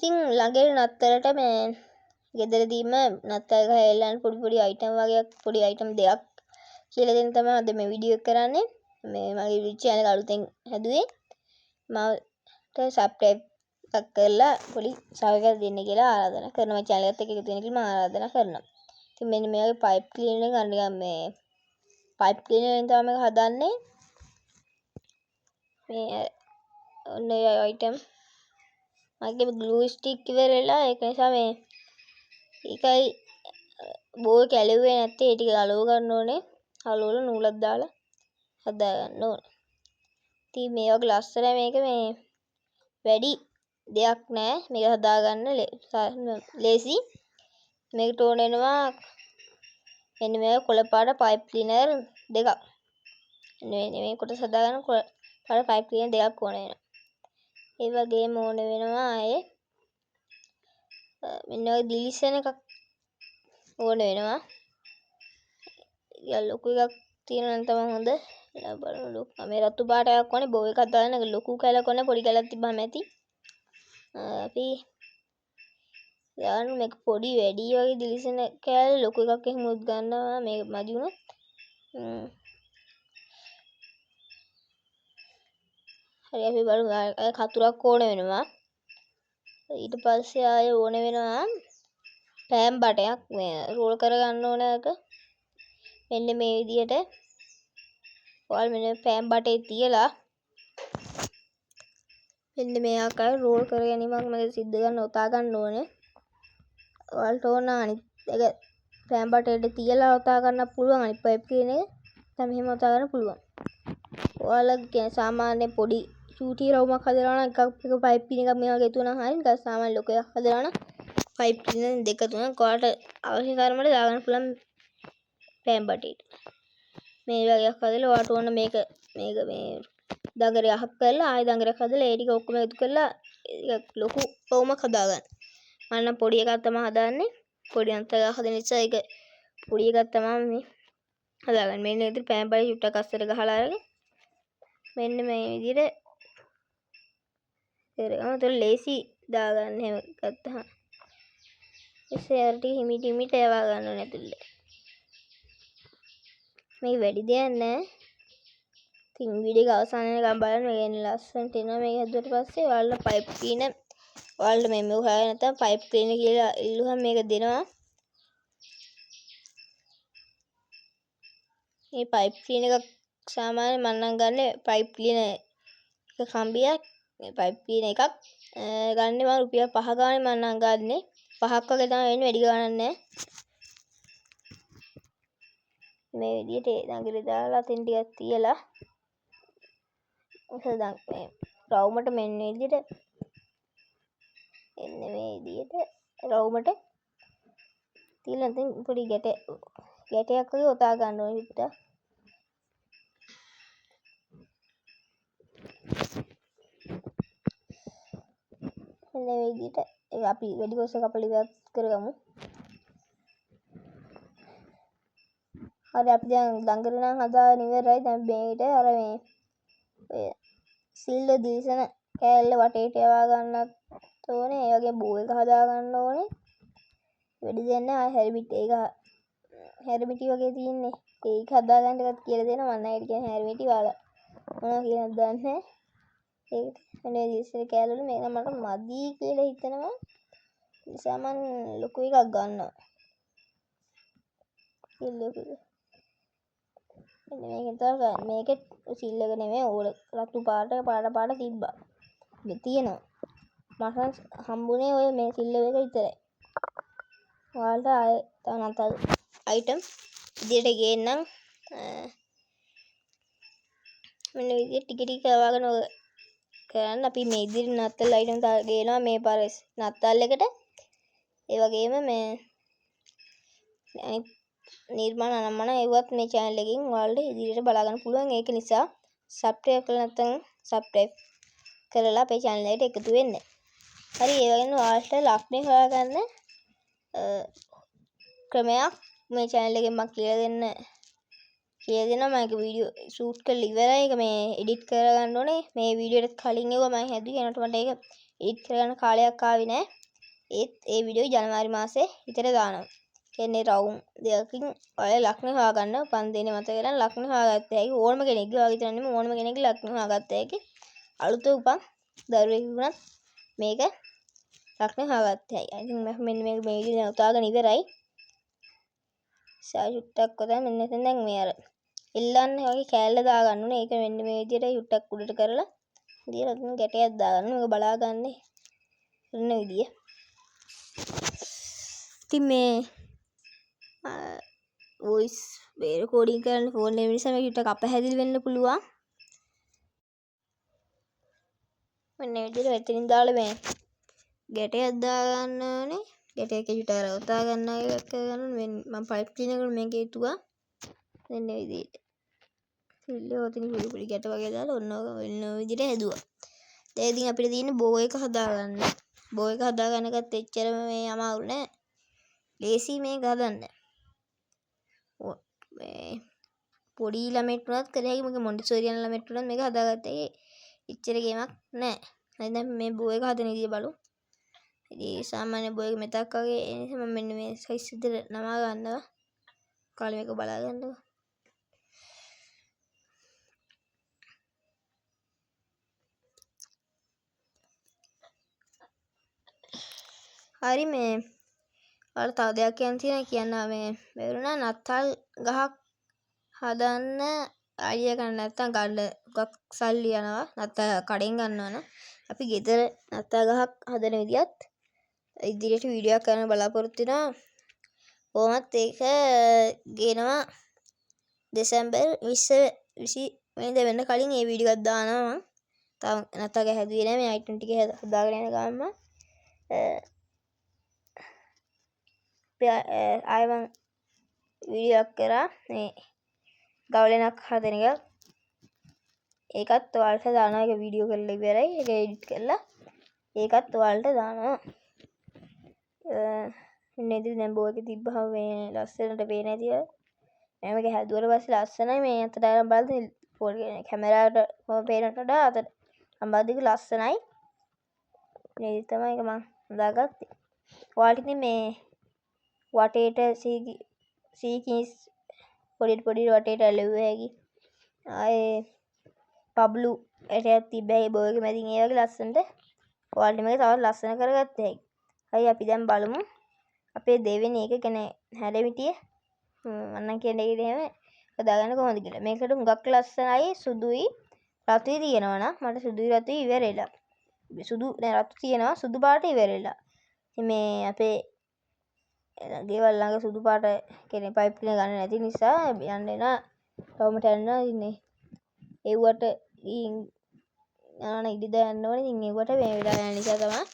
ඉතින් ළඟේ නත්තරට මේ ගෙදරදීම නත්තල් ගහ එල්ලන්න පොඩි අයිටම් වගේක් පොඩි අයිටම් දෙකක් කියලා දෙන්න තමයි අද මේ වීඩියෝ එක කරන්නේ. මේ මගේ YouTube channel එක අලුතෙන් හැදුවේ. මට subscribe එකක් කරලා පොඩි සහයෝගයක් දෙන්න කියලා ආරාධනා කරනවා. channel එකත් එක්ක එකතු වෙන්න කියලා මම ආරාධනා කරනවා. ඉතින් මෙන්න මේ වගේ pipe cleaner එක නිකන් මේ pipe cleaner එකෙන් තමයි මේක හදන්නේ. මේ ඔන්න ඒ item මගේ glue stick ඉවරලා ඒක නිසා මේ ඒකයි බෝ කැලුවේ නැත්තේ ඒ ටික අලව ගන්න ඕනේ. අලවල නූලක් දාලා හදා ගන්න ඕනේ. ඉතින් මේ වගේ ලස්සන මේක මේ වැඩි දෙයක් නෑ මේක හදා ගන්න ලේසි. මේකට ඕන වෙනවා මෙන්න මේ කොළ පාට pipe cleaner දෙකක්. මේ කොටස හදා ගන්න කොළ පාට pipe cleaner දෙකක් ඕන වෙනවා. ඒ වගේම ඕන වෙනවා ආයේ මෙන්න ඔය දිලිසෙන එකක් ඕන වෙනවා. ලොකු එකක් තියෙනවා නම් තමයි හොඳ. බලන්න ලොකු මේ රතු පාට එකක් ඕනේ බෝ එකක් දාන්න ලොකු කැලක් ඕනේ පොඩි කැලක් තිබ්බම ඇති. අපි යාන් මේක පොඩි වැඩි වගේ දිලිසෙන කැල ලොකු එකක් එහෙම උත් ගන්නවා මේක මදි වුණොත්. හරි අපි බලමු කතුරක් ඕන වෙනවා. ඊට පස්සේ ආයෙ ඕන වෙනවා පෑන් බටයක් මේ රෝල් කරගන්න ඕන එක. මෙන්න මේ විදිහට ඔයාලා මෙන්න පෑන් බටේ තියලා මෙන්න මේ ආකාරයට රෝල් කර ගැනීමක් මේක සිද්ධ ගන්න ඔතා ගන්න ඕනේ. ඔයාලට ඕන අනිත් එක පෑන් බටේට තියලා ඔතා ගන්න පුළුවන් අනිත් පයිප් කියන එක. දැන් මෙහෙම ඔතා ගන්න පුළුවන්. ඔයාලා සාමාන්‍ය පොඩි චූටි රවුමක් හදනවා නම් එක පයිප් පින් එකක් මේ වගේ තුනක් හරිය නිකන් සාමාන්‍ය ලොකු එකක් හදනවා නම් පයිප් පින් දෙක තුනක් ඔයාලට අවශ්‍ය තරමට දාගන්න පුළුවන් පෑන් බටේට. මේ වගේ එකක් හදලා ඔයාලට ඕන මේක මේ දඟරේ අහක් කරලා ආයෙ දඟරයක් හදලා ඒ ටික ඔක්කොම එකතු කරලා ලොකු රවුමක් හදාගන්න. මම නම් පොඩි එකක් තමයි හදාන්නේ. පොඩි අන්තයක් හදන නිසා ඒක පොඩි එකක් තමයි මේ හදාගන්න. මෙන්න විදිහට පෑන් බටේ චුට්ටක් අස්සට ගහලා අරගෙන මෙන්න මේ විදිහට ඒකම ලේසි දාගන්න හැම ගත්තහම ඉතින් අර ටික හිමිට යවා ගන්න ඕනේ ඇතුළේ. මේක වැඩි දෙයක් නෑ. ඉතින් වීඩියෝ එක අවසන් වෙනකම් බලන්න මේක ලස්සනට එනවා. මේක හැදුවට පස්සේ ඔයාලා pipe cleaner ඔයාලා මේ හොයාගෙන නැත්නම් pipe cleaner කියලා ඉල්ලුවම මේක දෙනවා. මේ pipe cleaner එක සාමාන්‍යයෙන් මම නම් ගන්න pipe cleaner එක කම්බියක් මේ pipe cleaner එකක් ගන්න මම රුපියල් 5 ගානේ මම නම් ගන්නේ 5ක් වගේ තමයි වෙන්නේ වැඩි ගාණක් නෑ. මේ විදිහට දඟලේ දාලා තින් ටිකක් තියලා ඔතන මේ රවුමට මෙන්න විදිහට එන්න මේ විදිහට රවුමට තියලා තින් පොඩි ගැටයක් වගේ ඔතා ගන්න ඕනේ පිටට. එන්න මේ විදිහට ඒක අපි වැඩි කොටස කපලා ඉවත් කරගමු. හරි අපි දැන් දඟර නම් හදාගෙන ඉවරයි. දැන් මේකට අර මේ සිල්ල දිලිසෙන කෑල්ල වටේට යවා ගන්නත් ඕනේ. ඒ වගේ බෝ එක හදා ගන්න ඕනේ. වැඩි දෙයක් නෑ. ආ හැරමිටි වගේ තියෙන්නේ. ඒක හදා ගන්න එකත් කියලා දෙනවා. මම නෑ ඒක කියන්නේ හැරමිටි වල මොනවා කියනද දන්නේ නෑ. ඒකට අනේ දිලිසෙන කෑල්ල වල මේක මට මදි කියලා හිතනවා. නිසා මම ලොකු එකක් ගන්නවා. ලොකු මේක තමයි මේක සිල් එක නෙමෙයි ඕල රතු පාට තිබ්බා. මේ තියෙනවා. මට හම්බුනේ ඔය මේ සිල් එක විතරයි. ඔයාලට ආයෙ තනත අයිටම් විදියට ගේන්නම්. මෙන්න විදියට ටික ටික කරවගෙන ඔය කරන්න අපි මේ ඉදිරි නත්තල් අයිටම් ගේනවා මේ පාර නත්තල් එකට. ඒ වගේම මේ නිර්මාණ අනම්මන ඒවත් මේ channel එකකින් ඔයාලට ඉදිරියට බලා ගන්න පුළුවන්. ඒක නිසා subscribe කරලා නැත්නම් subscribe කරලා අපේ channel එකට එකතු වෙන්න. හරි ඒ වගේම ඔයාලට ලක්නේ හොයාගන්න ක්‍රමයක් මේ channel එකෙන් මම කියලා දෙනවා. මම ඒක වීඩියෝ ෂූට් කරලා ඉවරයි. ඒක මේ එඩිට් කරගන්න ඕනේ. මේ වීඩියෝ එකට කලින් ඒවා මම හැදුවේ. ඒනට මට ඒක එඩිට් කරගන්න කාලයක් ආවේ නැහැ. ඒත් ඒ වීඩියෝ ජනවාරි මාසේ විතර දානවා. කියන්නේ රවුම් දෙකකින් ඔයාලා ලක්ෂණ හොයාගන්න 5 දිනේ මතක කරන් ලක්ෂණ හොයාගත්ත හැකි ඕනම කෙනෙක්ගේ වගේ විතර නෙමෙයි ඕනම කෙනෙක්ගේ ලක්ෂණ හොයාගත්ත හැකි අලුත උපන් දරුවෙකු වුණත් මේක ලක්ෂණ හොයාගත්ත හැකි. ඉතින් මම මෙන්න මේක මේ විදිහට උතාගෙන ඉවරයි. සායුට්ටක් කොටා මෙන්න එතන දැන් මේ අර එල්ලන්නේ වගේ කෑල්ල දාගන්න ඕනේ. ඒක මෙන්න මේ විදිහට යුට්ටක් උඩට කරලා ඉතින් අතන ගැටයක් දාගන්න. මේක බලාගන්නේ ඉන්න විදිය. ඉතින් මේ වොයිස් රෙකෝඩින් කරන්න ෆෝන් එක නිසා මේක යුට්ටක් අපහැදිලි වෙන්න පුළුවන්. මෙන්න මේ විදිහට මෙතනින් දාලා මේ ගැටයක් දාගන්න ඕනේ. ගැටයක යුට අර ඔතා ගන්න එකක් කරගන්න මම පයිප් ක්ලීනර් එක මේකේ හිටුවා. මෙන්න මේ විදිහට. සිල්ලේ ඔතන පිළි පිළි ගැට වගේ දාලා ඔන්න ඔය විදිහට හැදුවා. දැන් ඉතින් අපිට තියෙන්නේ බෝ එක හදාගන්න. බෝ එක හදාගන්න එකත් එච්චරම මේ අමාරු නෑ. ලේසි මේක හදන්න. මේ පොඩි ළමෙක්ට උනත් කරේ හැකි මගේ මොන්ටිසෝරියන් ළමෙක්ට උනත් මේක හදාගත්තේ එච්චර ගේමක් නෑ. හරි දැන් මේ බෝ එක හදන විදිය බලමු. ඉතින් සාමාන්‍ය බෝ එක මෙතක් වගේ ඒ නිසා මම මෙන්න මේ සයිස් විදිහට නමා ගන්නවා. කාලේ මේක බලා ගන්නවා. හරි මේ ඔයාලට තව දෙයක් කියන්න මේ මෙවරුණා නත්තල් ගහක් හදන්න අයියා ගන්න නැත්තම් ගන්න ගොක් සල්ලි යනවා නත්තල් කඩෙන් ගන්නවා නම් අපි ගෙදර නත්තල් ගහක් හදන විදියත් ඉදිරියට වීඩියෝ එකක් කරන්න බලාපොරොත්තු වෙනවා. කොහොමත් ඒක ගේනවා දෙසැම්බර් 20 වෙනිදා වෙන්න කලින් ඒ වීඩියෝ එකක් දානවා මම. තාම නත්තල් ගහ හැදුවේ නැහැ මේ අයිටම් ටික හදාගෙන යන ගමන්ම ආයෙ මම වීඩියෝ එකක් කරා මේ ගවලෙනක් හදන එක. ඒකත් ඔයාලට දානවා. ඒක වීඩියෝ කරලා ඉවරයි. ඒක එඩිට් කරලා ඒකත් ඔයාලට දානවා. මෙන්න ඉතින් දැන් බෝ එක තිබ්බහම මේ ලස්සනට පේන ඇති ඔය. මම මේක හැදුවට පස්සේ ලස්සනයි මේ අතට අරන් බලද්දි පොඩි කැමරාවට කොහොම පේනට වඩා අතට අම්බද්දික ලස්සනයි. මේ තමයි ඒක මම හදාගත්තේ. ඔයාලට ඉතින් මේ වටේට සීකිස් පොඩි වටේට ඇලෙව්ව හැකි. ආයේ පබ්ලු ඇටයක් තිබ්බයි බෝ එක මැදින් ඒ වගේ ලස්සනට ඔයාලට මේක තවත් ලස්සන කරගත්ත හැකි. හරි අපි දැන් බලමු අපේ දෙවෙනි එක කියන්නේ හැඩමිටිය මන්නම් කියන්නේ ඒක එහෙම හදාගන්න කොහොමද කියලා. මේකට හුඟක් ලස්සනයි සුදුයි රතුයි තියෙනවා නම් මට සුදුයි රතුයි ඉවරෙලා. සුදු නෑ රතු තියෙනවා සුදු පාට ඉවරෙලා. ඉතින් මේ අපේ ගෙවල් ළඟ සුදු පාට කියන්නේ පයිප් ක්ලීනර් ගන්න නැති නිසා යන්න එන තවමට යනවා ඉන්නේ. ඒවට යන ඉඩි දාන්න ඕනේ. ඉතින් ඒවට මේ වෙලා යන නිසා තමයි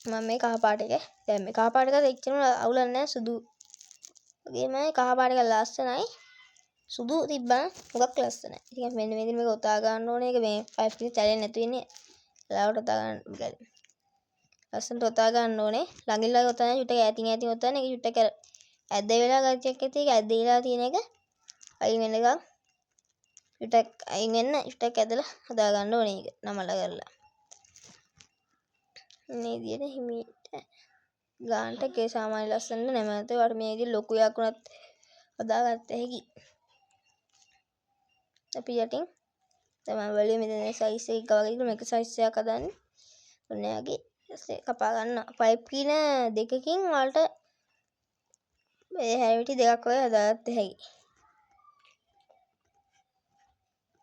මම මේ කහ පාට එක දැන් මේ කහ පාට එක එච්චරම අවුලක් නැහැ සුදු වගේම කහ පාට එක ලස්සනයි සුදු තිබ්බම හුඟක් ලස්සනයි. ඉතින් මෙන්න මේ විදිහට මේක ඔතා ගන්න ඕනේ. ඒක මේ පයිප් එක තැලෙන්නේ නැතු වෙන්නේ. ලාවට ඔතා ගන්න ලස්සනට ඔතා ගන්න ඕනේ. ළඟින් ළඟ ඔතන චුට්ටක් ඈතින් ඔතන ඒක චුට්ටක් ඇද්ද වෙලා ගතියක් ඇති. ඒක ඇද්ද වෙලා තියෙන එක අයින් වෙන එක චුට්ටක් අයින් වෙන්න චුට්ටක් ඇදලා හදා ගන්න ඕනේ. ඒක නමලා කරලා මේ විදිහට හිමීට ගානට කේ සාමාන්‍ය ලස්සනට නැමෙත වට මේ විදිහට ලොකු යක් උනත් හදාගත්ත හැකි. අපි යටින් තමයි වලිය මෙතන සයිස් එක වගේ මේක සයිස් එකක් හදන්නේ. ඔන්න යාගේ කපා ගන්න පයිප් කින දෙකකින් වලට මේ හැමිටි දෙකක් වගේ හදාගත්ත හැකි.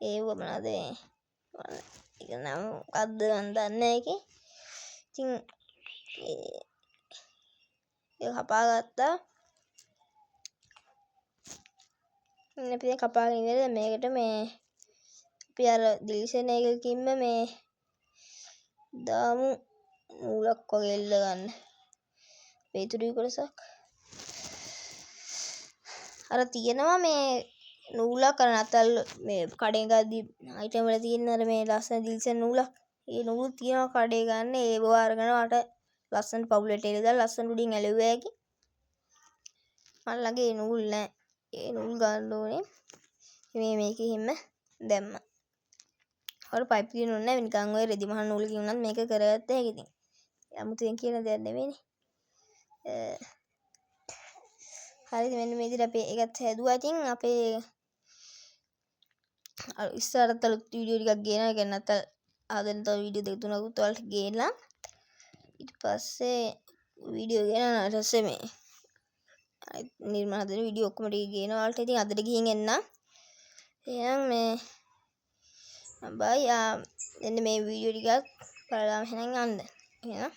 ඒව මොනවද මේ ඒක නම් මොකද්ද මන් දන්නේ නැහැ ඒකේ. ඉතින් ඒක කපා ගත්තා. ඉතින් අපි දැන් කපාගෙන ඉවරද මේකට මේ අපි අර දිලිසෙන එකකින්ම මේ දාමු නූලක් වගේ එල්ල ගන්න. වේතුරුයි කොටසක්. අර තියෙනවා මේ නූලක් අර නතල් මේ කඩෙන් ගද්දි අයිටම් වල තියෙන අර මේ ලස්සන දිලිසෙන නූලක්. ඒ නූල් තියෙනවා කඩේ ගන්න. ඒව අරගෙන වට ලස්සන පවුලට එල දාලා ලස්සන උඩින් ඇලෙව්ව හැකි. මල් ළඟ ඒ නූල් නැහැ. ඒ නූල් ගන්න ඕනේ. මේ මේකෙ හිම දැම්මා. ඔර පයිප් කියන්න ඕනේ නැහැ නිකන් ඔය රෙදි මහල් නූලකින් උනත් මේක කරගත්ත හැකි ඉතින් අමුතුවෙන් කියන දෙයක් නෙවෙයිනේ හරිද මෙන්න මේ විදිහට අපි ඒකත් හැදුවා ඉතින් අපේ ඉස්සරහට අලුත් වීඩියෝ ටිකක් ගේනවා කියන්නේ නැත්නම් ආදෙන් තව වීඩියෝ දෙක තුනකුත් ඔයාලට ගේලා ඊට පස්සේ වීඩියෝ ගේනවා ඊට පස්සේ මේ නිර්මාණ හදන වීඩියෝ ඔක්කොම ටික ගේනවා ඔයාලට ඉතින් අදට ගිහින් එන්න එහෙනම් මේ බයි එන්න මේ වීඩියෝ ටිකත් බලලා එහෙනම් යන්න එහෙනම්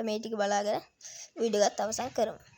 මේ ටික බලාගෙන වීඩියෝ එකත් අවසන් කරමු